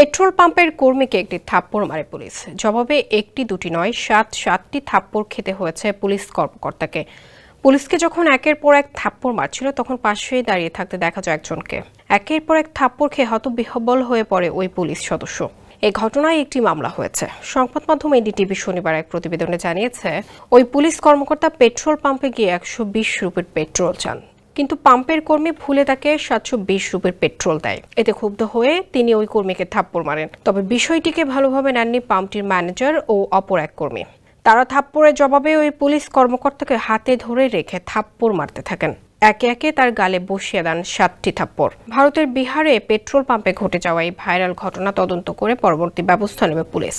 Petrol পাম্পের কর্মীকে একটি থাপ্পড় মারে পুলিশ। জবাবে একটি দুটি নয়, 7টি থাপ্পড় খেতে হয়েছে পুলিশ কর্মকর্তাকে। পুলিশকে যখন একের পর এক থাপ্পড় মারছিল তখন পাশেই দাঁড়িয়ে থাকতে দেখা যায় একজনকে। একের পর এক থাপ্পড় খেয়ে হতবিহ্বল হয়ে পড়ে ওই পুলিশ সদস্য। এই ঘটনায় একটি মামলা হয়েছে। সংবাদ মাধ্যম এনডিটিভি শনিবার এক প্রতিবেদনে জানিয়েছে, ওই পুলিশ কর্মকর্তা পেট্রোল পাম্পে গিয়ে 120 রুপির পেট্রোল চান, কিন্তু পাম্পের কর্মী ভুলে তাকে 720 রুপির পেট্রোল দেয়। এতে ক্ষুব্ধ হয়ে তিনি ওই কর্মীকে থাপ্পড় মারেন। তবে বিষয়টিকে ভালোভাবে নেননি পাম্পটির ম্যানেজার ও অপর এক কর্মী। তারা থাপ্পড়ের জবাবে ওই পুলিশ কর্মকর্তাকে হাতে ধরে রেখে থাপ্পড় মারতে থাকেন। একে একে তার গালে বসিয়ে দেন 7টি থাপ্পড়। ভারতের বিহারে পেট্রোল পাম্পে ঘটে যাওয়া এই ভাইরাল ঘটনা তদন্ত করে পরবর্তী ব্যবস্থা নেবে পুলিশ।